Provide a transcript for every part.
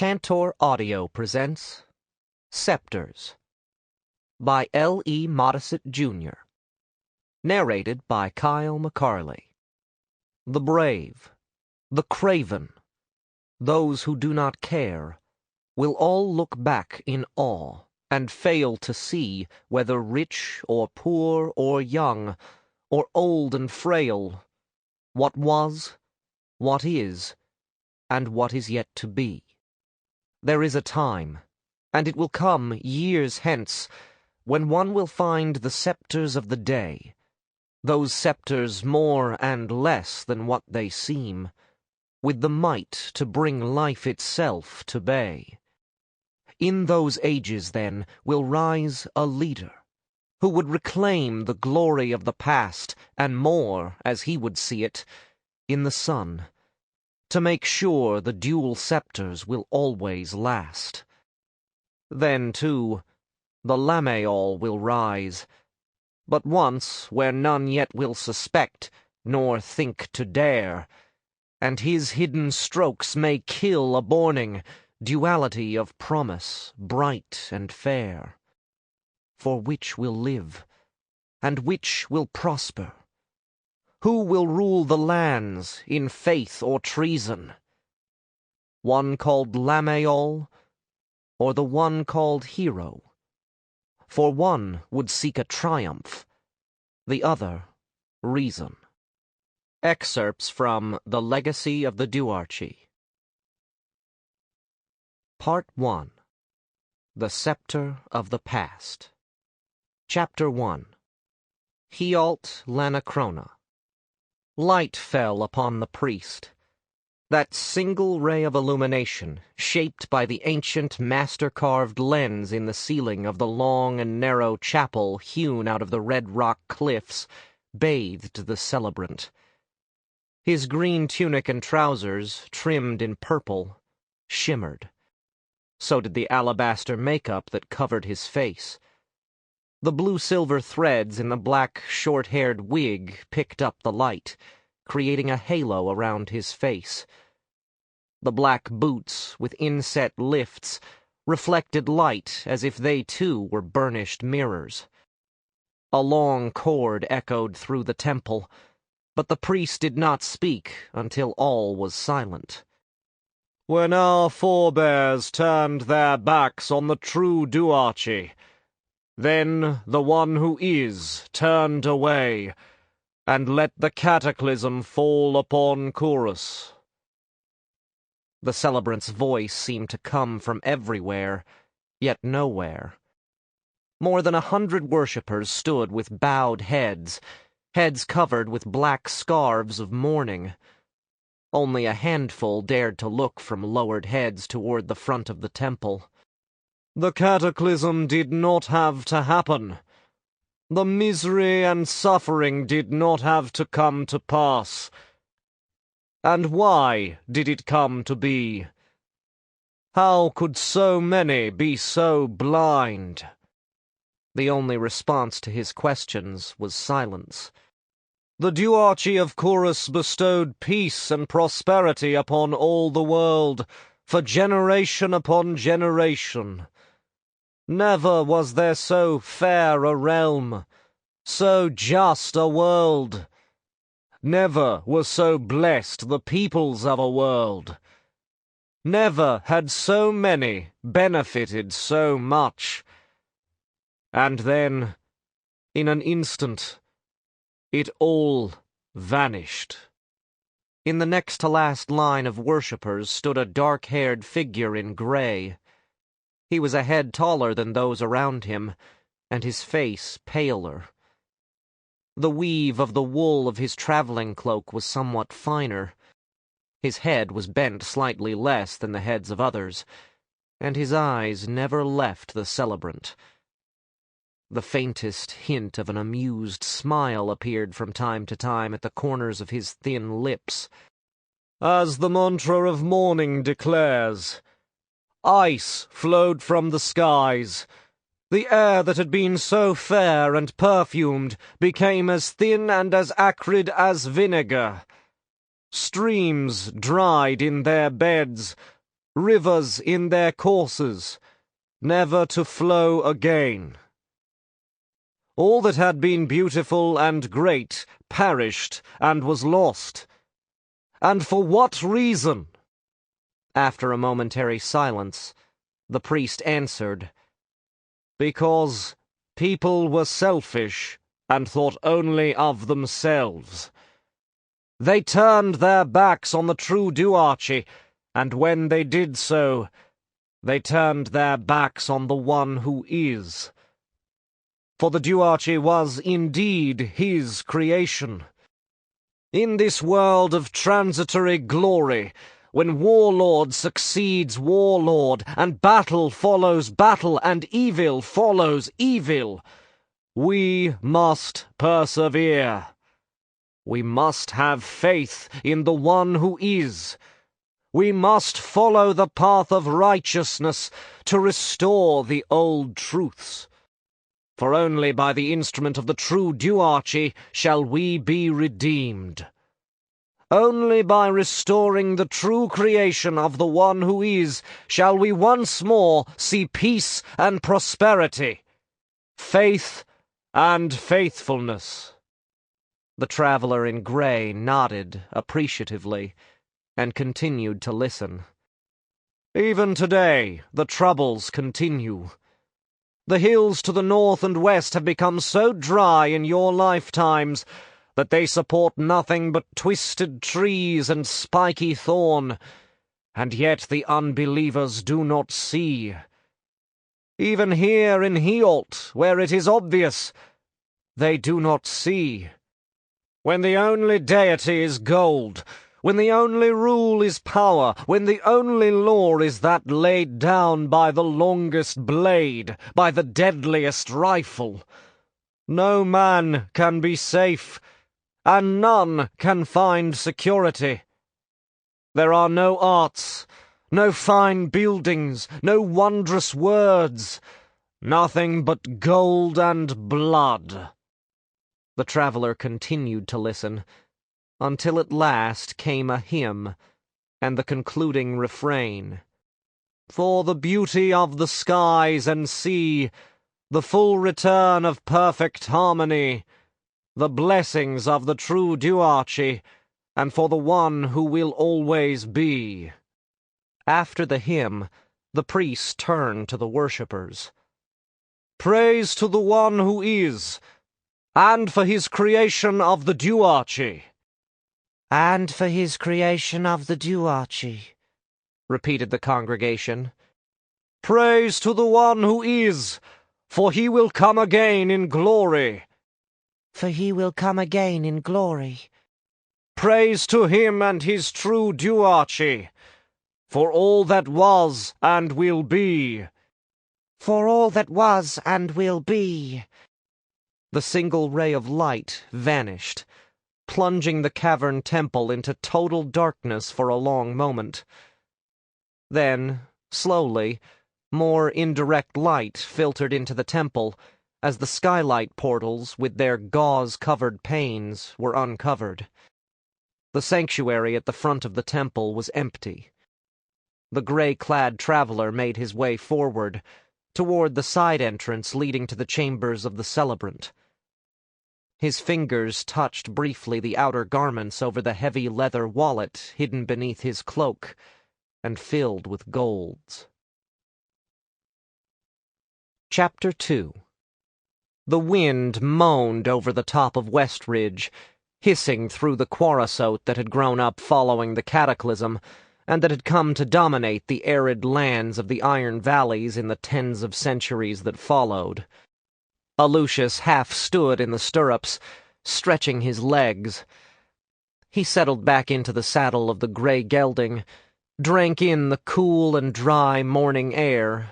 Tantor Audio presents Scepters by L.E. Modesitt, Jr. Narrated by Kyle McCarley. The brave, the craven, those who do not care, will all look back in awe and fail to see whether rich or poor or young, or old and frail, what was, what is, and what is yet to be. There is a time, and it will come years hence, when one will find the scepters of the day, those scepters more and less than what they seem, with the might to bring life itself to bay. In those ages, then, will rise a leader, who would reclaim the glory of the past, and more, as he would see it, in the sun, to make sure the dual scepters will always last. Then, too, the Lamaol will rise, but once where none yet will suspect, nor think to dare, and his hidden strokes may kill a borning duality of promise, bright and fair. For which will live, and which will prosper? Who will rule the lands in faith or treason? One called Lamaol, or the one called Hero? For one would seek a triumph, the other reason. Excerpts from The Legacy of the Duarchy. Part 1. The Scepter of the Past. Chapter 1. Healt Lanachrona. Light fell upon the priest. That single ray of illumination, shaped by the ancient master-carved lens in the ceiling of the long and narrow chapel hewn out of the red rock cliffs, bathed the celebrant. His green tunic and trousers, trimmed in purple, shimmered. So did the alabaster makeup that covered his face. The blue-silver threads in the black, short-haired wig picked up the light, creating a halo around his face. The black boots, with inset lifts, reflected light as if they too were burnished mirrors. A long chord echoed through the temple, but the priest did not speak until all was silent. "When our forebears turned their backs on the true Duarchy, then the one who is turned away, and let the cataclysm fall upon Chorus." The celebrant's voice seemed to come from everywhere, yet nowhere. More than 100 worshippers stood with bowed heads, heads covered with black scarves of mourning. Only a handful dared to look from lowered heads toward the front of the temple. "The cataclysm did not have to happen. The misery and suffering did not have to come to pass. And why did it come to be? How could so many be so blind?" The only response to his questions was silence. "The Duarchy of Chorus bestowed peace and prosperity upon all the world, for generation upon generation. Never was there so fair a realm, so just a world. Never were so blessed the peoples of a world. Never had so many benefited so much. And then, in an instant, it all vanished." In the next-to-last line of worshippers stood a dark-haired figure in gray. He was a head taller than those around him, and his face paler. The weave of the wool of his traveling cloak was somewhat finer. His head was bent slightly less than the heads of others, and his eyes never left the celebrant. The faintest hint of an amused smile appeared from time to time at the corners of his thin lips. "As the mantra of morning declares, ice flowed from the skies. The air that had been so fair and perfumed became as thin and as acrid as vinegar. Streams dried in their beds, rivers in their courses, never to flow again. All that had been beautiful and great perished and was lost. And for what reason? After a momentary silence, the priest answered, "Because people were selfish and thought only of themselves. They turned their backs on the true duarchy, and when they did so, they turned their backs on the one who is. For the duarchy was indeed his creation. In this world of transitory glory, when warlord succeeds warlord, and battle follows battle, and evil follows evil, we must persevere. We must have faith in the one who is. We must follow the path of righteousness to restore the old truths. For only by the instrument of the true duarchy shall we be redeemed. Only by restoring the true creation of the one who is shall we once more see peace and prosperity, faith and faithfulness." The traveler in gray nodded appreciatively and continued to listen. "Even today, the troubles continue. The hills to the north and west have become so dry in your lifetimes that they support nothing but twisted trees and spiky thorn, and yet the unbelievers do not see. Even here in Healt, where it is obvious, they do not see. When the only deity is gold, when the only rule is power, when the only law is that laid down by the longest blade, by the deadliest rifle, no man can be safe, and none can find security. There are no arts, no fine buildings, no wondrous words, nothing but gold and blood." The traveler continued to listen, until at last came a hymn, and the concluding refrain. "For the beauty of the skies and sea, the full return of perfect harmony, the blessings of the true duarchy, and for the one who will always be." After the hymn, the priest turned to the worshippers. "Praise to the one who is, and for his creation of the duarchy." "And for his creation of the duarchy," repeated the congregation. "Praise to the one who is, for he will come again in glory." "For he will come again in glory." "Praise to him and his true duarchy, for all that was and will be." "For all that was and will be." The single ray of light vanished, plunging the cavern temple into total darkness for a long moment. Then, slowly, more indirect light filtered into the temple as the skylight portals with their gauze-covered panes were uncovered. The sanctuary at the front of the temple was empty. The gray-clad traveler made his way forward, toward the side entrance leading to the chambers of the celebrant. His fingers touched briefly the outer garments over the heavy leather wallet hidden beneath his cloak and filled with golds. Chapter 2. The wind moaned over the top of Westridge, hissing through the quarasote that had grown up following the cataclysm, and that had come to dominate the arid lands of the Iron Valleys in the tens of centuries that followed. Alucius half stood in the stirrups, stretching his legs. He settled back into the saddle of the grey gelding, drank in the cool and dry morning air,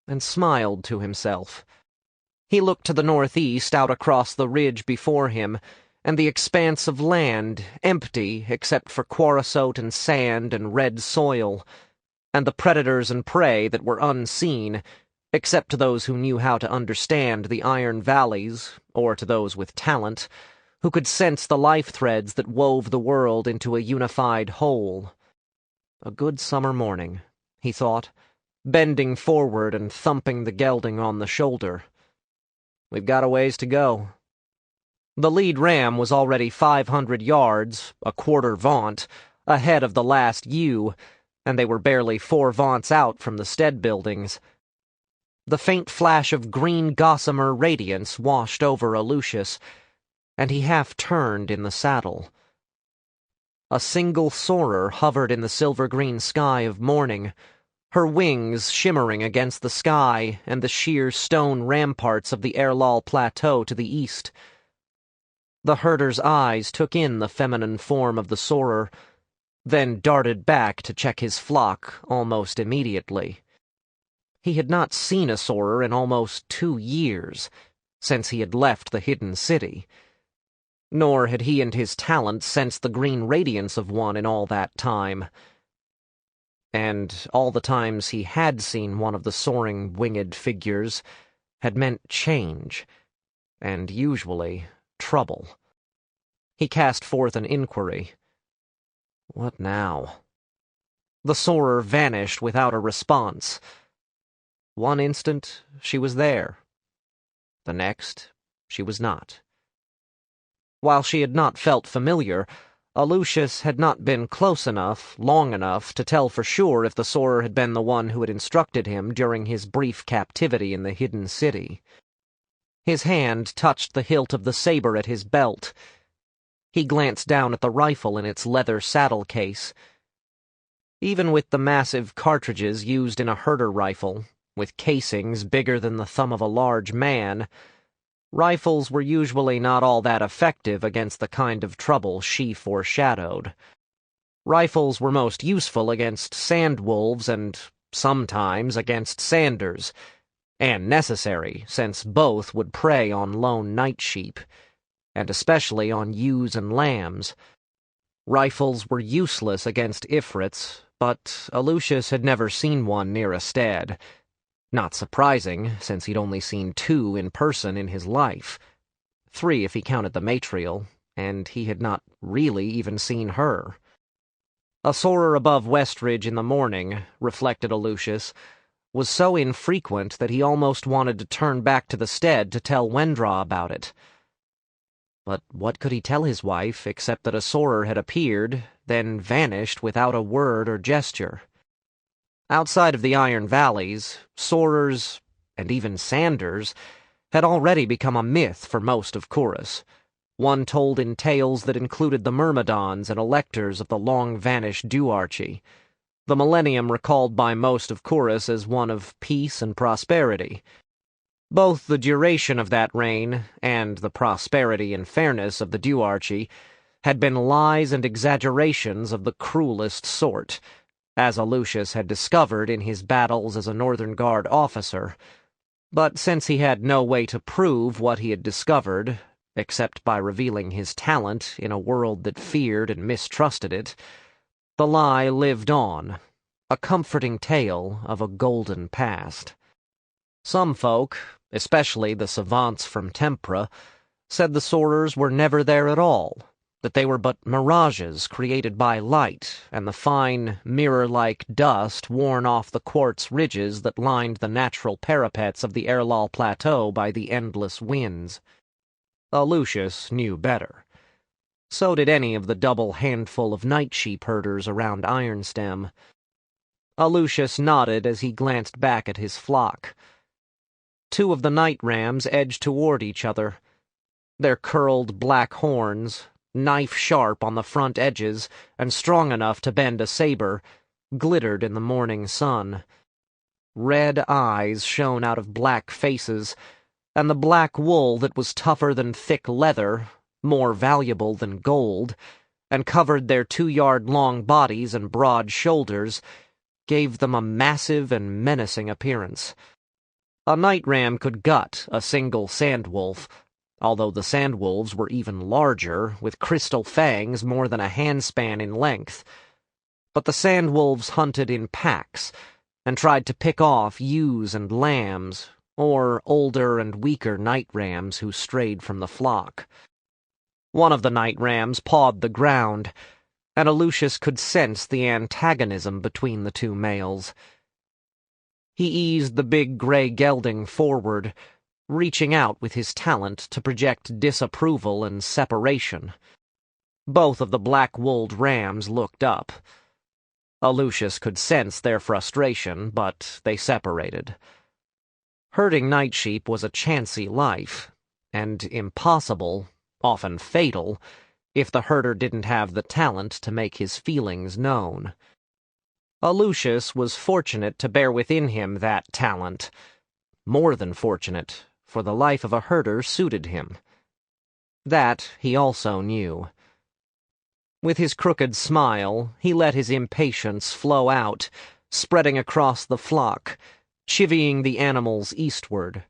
and smiled to himself. He looked to the northeast out across the ridge before him, and the expanse of land, empty except for quarasote and sand and red soil, and the predators and prey that were unseen, except to those who knew how to understand the Iron Valleys, or to those with talent, who could sense the life threads that wove the world into a unified whole. A good summer morning, he thought, bending forward and thumping the gelding on the shoulder. We've got a ways to go. The lead ram was already 500 yards, a quarter vaunt, ahead of the last ewe, and they were barely 4 vaunts out from the stead buildings. The faint flash of green gossamer radiance washed over Alucius, and he half-turned in the saddle. A single Soarer hovered in the silver-green sky of morning, her wings shimmering against the sky and the sheer stone ramparts of the Erlal Plateau to the east. The herder's eyes took in the feminine form of the Soarer, then darted back to check his flock almost immediately. He had not seen a Soarer in almost 2 years, since he had left the hidden city. Nor had he and his talent sensed the green radiance of one in all that time. And all the times he had seen one of the soaring winged figures had meant change, and usually trouble. He cast forth an inquiry. What now? The Soarer vanished without a response. One instant she was there. The next she was not. While she had not felt familiar, Alucius had not been close enough, long enough, to tell for sure if the Soarer had been the one who had instructed him during his brief captivity in the hidden city. His hand touched the hilt of the saber at his belt. He glanced down at the rifle in its leather saddle case. Even with the massive cartridges used in a herder rifle, with casings bigger than the thumb of a large man, rifles were usually not all that effective against the kind of trouble she foreshadowed. Rifles were most useful against sand wolves and, sometimes, against sanders, and necessary, since both would prey on lone nightsheep, and especially on ewes and lambs. Rifles were useless against ifrits, but Alucius had never seen one near a stead. Not surprising, since he'd only seen 2 in person in his life. 3 if he counted the matrial, and he had not really even seen her. A Soarer above Westridge in the morning, reflected Alucius, was so infrequent that he almost wanted to turn back to the stead to tell Wendra about it. But what could he tell his wife except that a Soarer had appeared, then vanished without a word or gesture? Outside of the Iron Valleys, Soarers, and even Sanders, had already become a myth for most of Chorus, one told in tales that included the Myrmidons and electors of the long-vanished Duarchy, the millennium recalled by most of Chorus as one of peace and prosperity. Both the duration of that reign and the prosperity and fairness of the Duarchy had been lies and exaggerations of the cruelest sort, as Alucius had discovered in his battles as a Northern Guard officer. But since he had no way to prove what he had discovered, except by revealing his talent in a world that feared and mistrusted it, the lie lived on, a comforting tale of a golden past. Some folk, especially the savants from Tempra, said the Soarers were never there at all, that they were but mirages created by light and the fine, mirror-like dust worn off the quartz ridges that lined the natural parapets of the Erlal Plateau by the endless winds. Alucius knew better. So did any of the double handful of nightsheep herders around Ironstem. Alucius nodded as he glanced back at his flock. 2 of the night rams edged toward each other. Their curled black horns, knife-sharp on the front edges and strong enough to bend a saber, glittered in the morning sun. Red eyes shone out of black faces, and the black wool that was tougher than thick leather, more valuable than gold, and covered their 2-yard-long bodies and broad shoulders, gave them a massive and menacing appearance. A night ram could gut a single sandwolf, although the sandwolves were even larger, with crystal fangs more than a handspan in length. But the sandwolves hunted in packs, and tried to pick off ewes and lambs, or older and weaker night rams who strayed from the flock. One of the night rams pawed the ground, and Alucius could sense the antagonism between the 2 males. He eased the big gray gelding forward, reaching out with his talent to project disapproval and separation. Both of the black-wooled rams looked up. Alucius could sense their frustration, but they separated. Herding nightsheep was a chancy life, and impossible, often fatal, if the herder didn't have the talent to make his feelings known. Alucius was fortunate to bear within him that talent. More than fortunate, for the life of a herder suited him. That he also knew. With his crooked smile, he let his impatience flow out, spreading across the flock, chivying the animals eastward.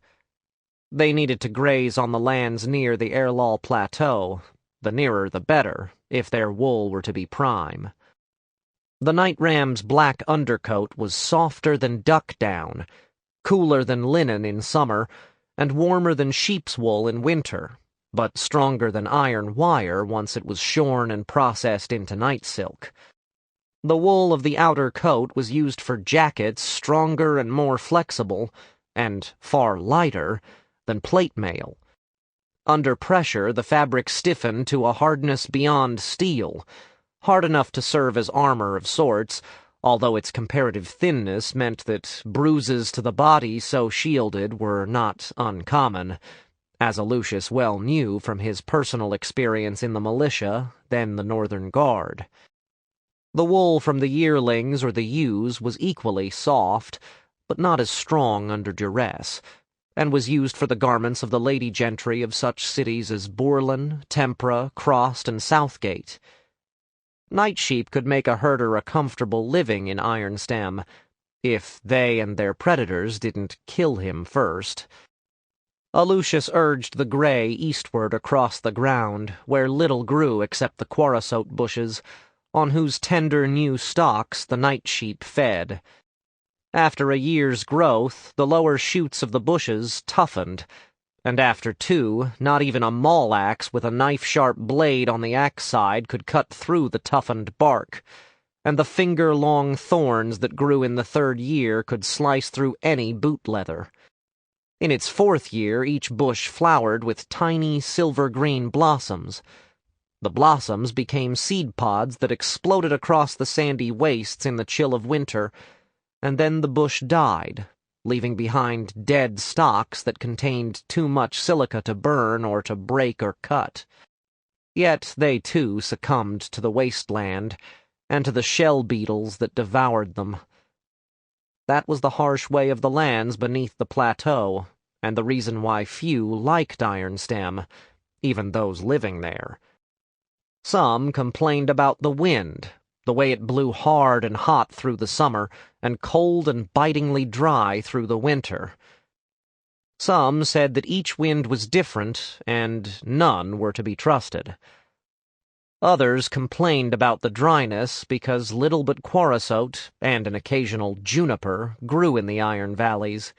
They needed to graze on the lands near the Erlal Plateau, the nearer the better, if their wool were to be prime. The night ram's black undercoat was softer than duck down, cooler than linen in summer, and warmer than sheep's wool in winter, but stronger than iron wire once it was shorn and processed into night silk. The wool of the outer coat was used for jackets stronger and more flexible, and far lighter, than plate mail. Under pressure, the fabric stiffened to a hardness beyond steel, hard enough to serve as armor of sorts, although its comparative thinness meant that bruises to the body so shielded were not uncommon, as Alucius well knew from his personal experience in the militia, then the Northern Guard. The wool from the yearlings or the ewes was equally soft, but not as strong under duress, and was used for the garments of the lady gentry of such cities as Bourlon, Tempra, Crost, and Southgate. Nightsheep could make a herder a comfortable living in Ironstem, if they and their predators didn't kill him first. Alucius urged the gray eastward across the ground, where little grew except the quarrosot bushes, on whose tender new stalks the nightsheep fed. After a year's growth, the lower shoots of the bushes toughened, and after two, not even a maul axe with a knife-sharp blade on the axe side could cut through the toughened bark, and the finger-long thorns that grew in the third year could slice through any boot leather. In its fourth year, each bush flowered with tiny silver-green blossoms. The blossoms became seed pods that exploded across the sandy wastes in the chill of winter, and then the bush died, leaving behind dead stalks that contained too much silica to burn or to break or cut. Yet they too succumbed to the wasteland, and to the shell beetles that devoured them. That was the harsh way of the lands beneath the plateau, and the reason why few liked Ironstem, even those living there. Some complained about the wind, the way it blew hard and hot through the summer, and cold and bitingly dry through the winter. Some said that each wind was different, and none were to be trusted. Others complained about the dryness because little but quarrosot, and an occasional juniper, grew in the iron valleys.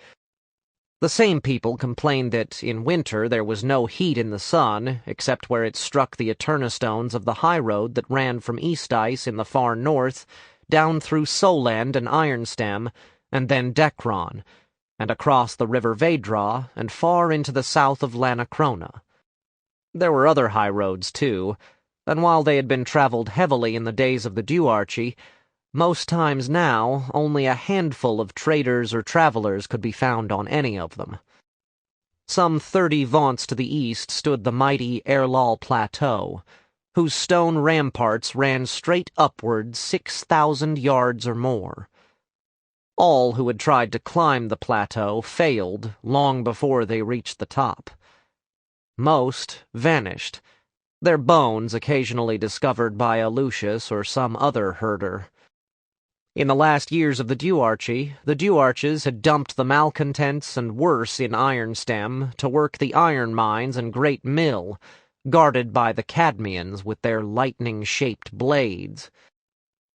The same people complained that in winter there was no heat in the sun, except where it struck the eternostones of the highroad that ran from Eastice in the far north, down through Solend and Ironstem, and then Dekron, and across the river Wendra, and far into the south of Lanachrona. There were other highroads, too, and while they had been traveled heavily in the days of the Duarchy, most times now only a handful of traders or travelers could be found on any of them. Some 30 vaunts to the east stood the mighty Erlal Plateau, whose stone ramparts ran straight upward 6,000 yards or more. All who had tried to climb the plateau failed long before they reached the top. Most vanished, their bones occasionally discovered by Alucius or some other herder. In the last years of the Duarches had dumped the malcontents and worse in Ironstem to work the iron mines and great mill, guarded by the Cadmeans with their lightning-shaped blades.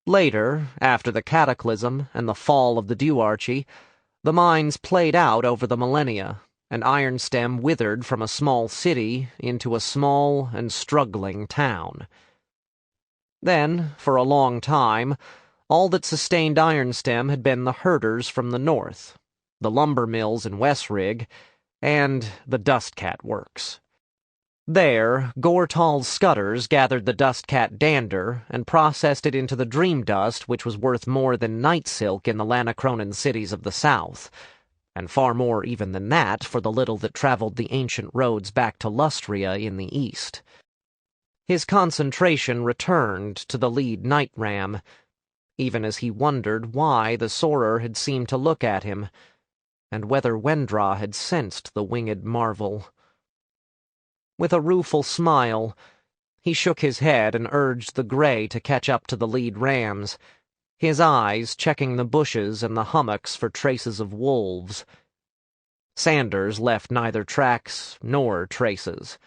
Later, after the cataclysm and the fall of the Duarchy, the mines played out over the millennia, and Ironstem withered from a small city into a small and struggling town. Then, for a long time, All that sustained Ironstem had been the herders from the north, the lumber mills in Westrig, and the Dustcat works. There, Gortal's scutters gathered the Dustcat dander and processed it into the dream dust, which was worth more than night silk in the Lanachronan cities of the south, and far more even than that for the little that traveled the ancient roads back to Lustria in the east. His concentration returned to the lead night ram, even as he wondered why the Soarer had seemed to look at him, and whether Wendra had sensed the winged marvel. With a rueful smile, he shook his head and urged the grey to catch up to the lead rams, his eyes checking the bushes and the hummocks for traces of wolves. Sanders left neither tracks nor traces.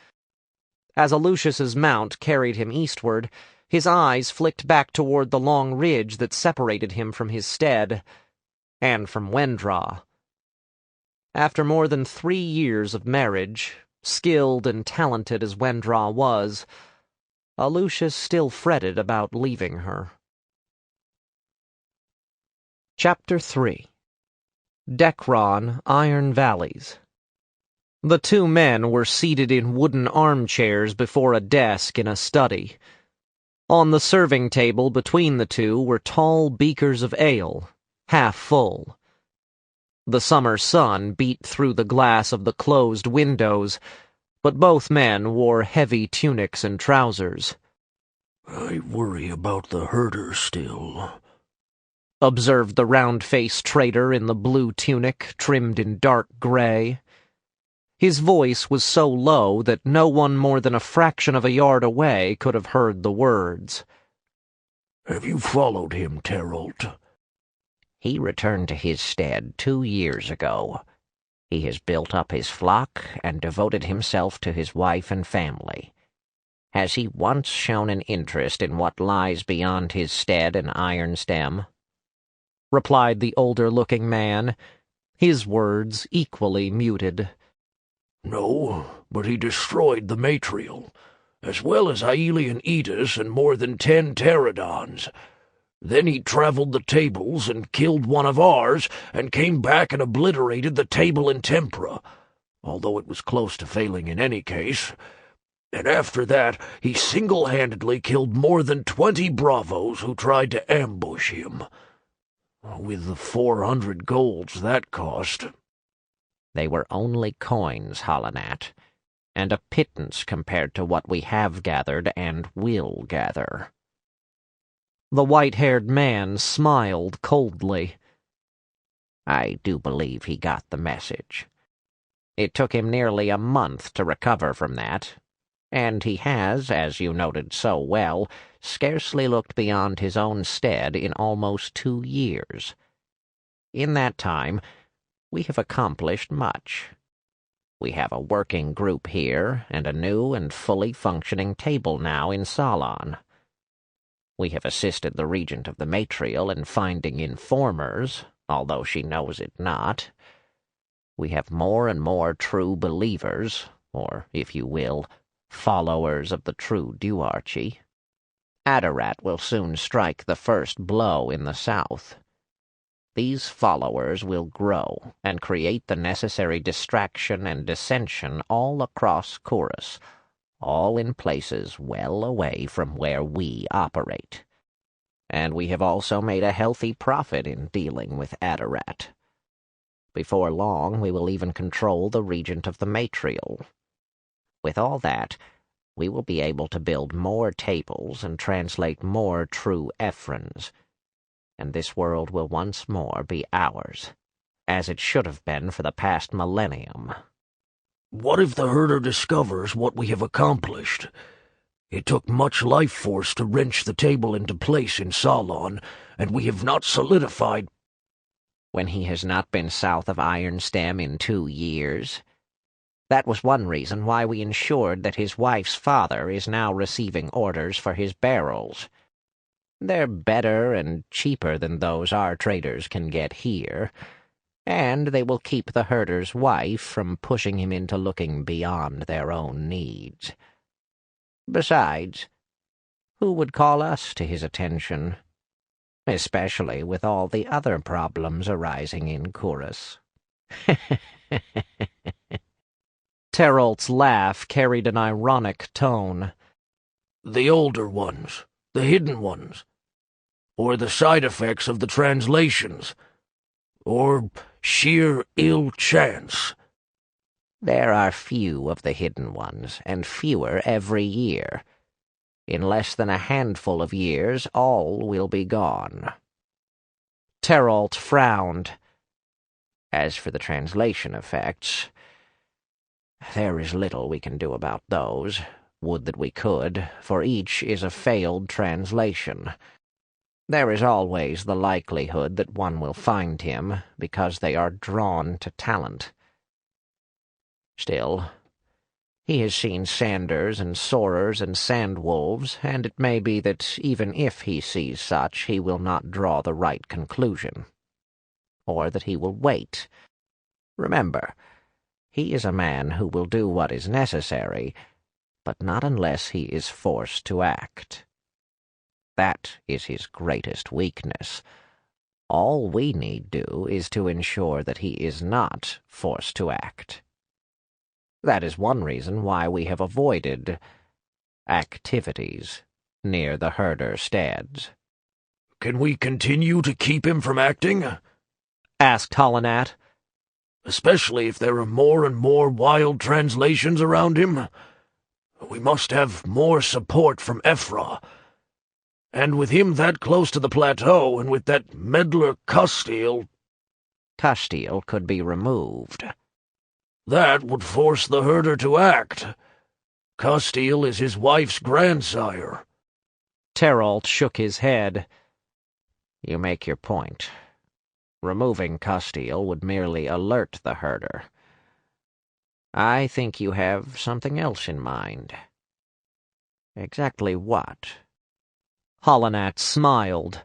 As Alucius's mount carried him eastward, his eyes flicked back toward the long ridge that separated him from his stead, and from Wendra. After more than 3 years of marriage, skilled and talented as Wendra was, Alucius still fretted about leaving her. Chapter 3. Dekron, Iron Valleys. The 2 men were seated in wooden armchairs before a desk in a study. On the serving table between the 2 were tall beakers of ale, half full. The summer sun beat through the glass of the closed windows, but both men wore heavy tunics and trousers. "I worry about the herder still," observed the round-faced trader in the blue tunic trimmed in dark gray. His voice was so low that no one more than a fraction of a yard away could have heard the words. "Have you followed him, Teralt?" "He returned to his stead 2 years ago. He has built up his flock and devoted himself to his wife and family. Has he once shown an interest in what lies beyond his stead and Ironstem?" replied the older-looking man, his words equally muted. "No, but he destroyed the Matriel, as well as Aelian Edis and more than 10 pterodons. Then he traveled the tables and killed one of ours, and came back and obliterated the table in Tempra, although it was close to failing in any case. And after that, he single-handedly killed more than 20 bravos who tried to ambush him. With the 400 golds that cost." "They were only coins, Hollanat, and a pittance compared to what we have gathered and will gather." The white-haired man smiled coldly. "I do believe he got the message. It took him nearly a month to recover from that, and he has, as you noted so well, scarcely looked beyond his own stead in almost 2 years. In that time, we have accomplished much. We have a working group here, and a new and fully functioning table now in Salon. We have assisted the Regent of the Matriel in finding informers, although she knows it not. We have more and more true believers, or, if you will, followers of the true duarchy. Adorat will soon strike the first blow in the south. These followers will grow and create the necessary distraction and dissension all across Chorus, all in places well away from where we operate. And we have also made a healthy profit in dealing with Adorat. Before long, we will even control the Regent of the Matriel. With all that, we will be able to build more tables and translate more true Ephrons, and this world will once more be ours, as it should have been for the past millennium." "What if the herder discovers what we have accomplished? It took much life force to wrench the table into place in Salon, and we have not solidified—" "When he has not been south of Ironstem in 2 years. That was one reason why we ensured that his wife's father is now receiving orders for his barrels. They're better and cheaper than those our traders can get here, and they will keep the herder's wife from pushing him into looking beyond their own needs. Besides, who would call us to his attention? especially with all the other problems arising in Chorus. Terolt's laugh carried an ironic tone. The older ones, the hidden ones, or the side effects of the translations, or sheer ill chance. There are few of the hidden ones, and fewer every year. In less than a handful of years, all will be gone. Terolt frowned. As for the translation effects, there is little we can do about those. Would that we could, for each is a failed translation. There is always the likelihood that one will find him, because they are drawn to talent. Still, he has seen Sanders and Soarers and Sandwolves, and it may be that even if he sees such, he will not draw the right conclusion. Or that he will wait. Remember, he is a man who will do what is necessary, but not unless he is forced to act. That is his greatest weakness. All we need do is to ensure that he is not forced to act. That is one reason why we have avoided activities near the herder steads. Can we continue to keep him from acting? Asked Hollinat. Especially if there are more and more wild translations around him? We must have more support from Ephra. And with him that close to the plateau, and with that meddler Custeel... Custeel could be removed. That would force the herder to act. Custeel is his wife's grandsire. Terolt shook his head. You make your point. Removing Custeel would merely alert the herder. I think you have something else in mind. Exactly what? Hollinat smiled.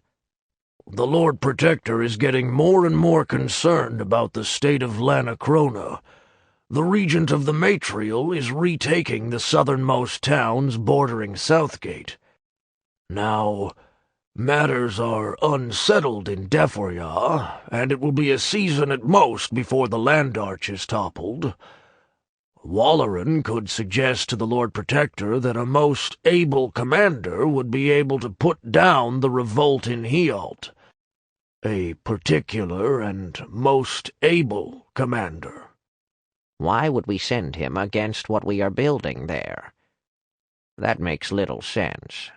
The Lord Protector is getting more and more concerned about the state of Lanachrona. The regent of the Matriel is retaking the southernmost towns bordering Southgate. Now, matters are unsettled in Deforia, and it will be a season at most before the Land Arch is toppled. Walleran could suggest to the Lord Protector that a most able commander would be able to put down the revolt in Healt. A particular and most able commander. Why would we send him against what we are building there? That makes little sense.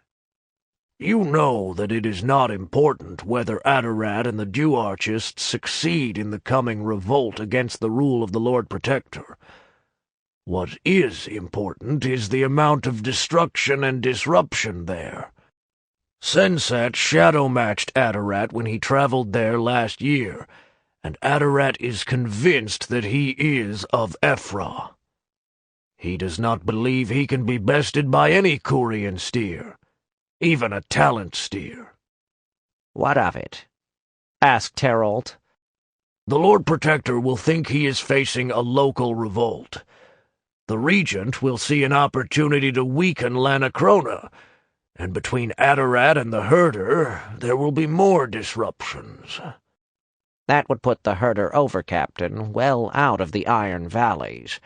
You know that it is not important whether Adorat and the Duarchists succeed in the coming revolt against the rule of the Lord Protector. What is important is the amount of destruction and disruption there. Sensat shadow-matched Adorat when he traveled there last year, and Adorat is convinced that he is of Ephra. He does not believe he can be bested by any Kurian steer, even a talent steer. What of it? Asked Terolt. The Lord Protector will think he is facing a local revolt. The Regent will see an opportunity to weaken Lanachrona, and between Adorat and the herder there will be more disruptions. That would put the herder over-captain well out of the Iron Valleys,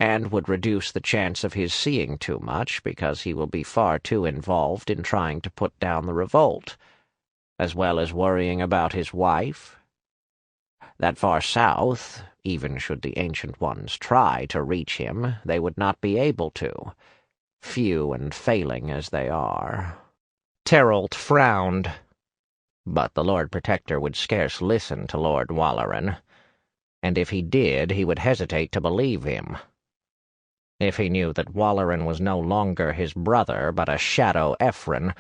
and would reduce the chance of his seeing too much because he will be far too involved in trying to put down the revolt, as well as worrying about his wife. That far south, even should the Ancient Ones try to reach him, they would not be able to, few and failing as they are. Terolt frowned. But the Lord Protector would scarce listen to Lord Walleran, and if he did, he would hesitate to believe him. If he knew that Walleran was no longer his brother, but a shadow Ephron,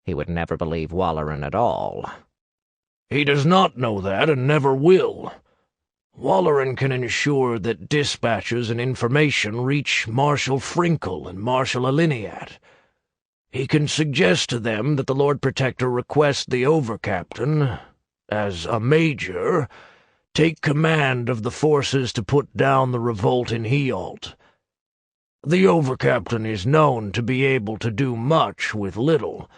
he would never believe Walleran at all. He does not know that, and never will. Walleran can ensure that dispatches and information reach Marshal Frinkle and Marshal Aliniat. He can suggest to them that the Lord Protector request the Overcaptain, as a major, take command of the forces to put down the revolt in Healt. The Overcaptain is known to be able to do much with little,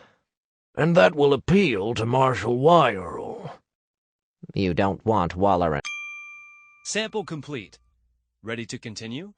and that will appeal to Marshal Wyrell. You don't want Waller and... Sample complete. Ready to continue?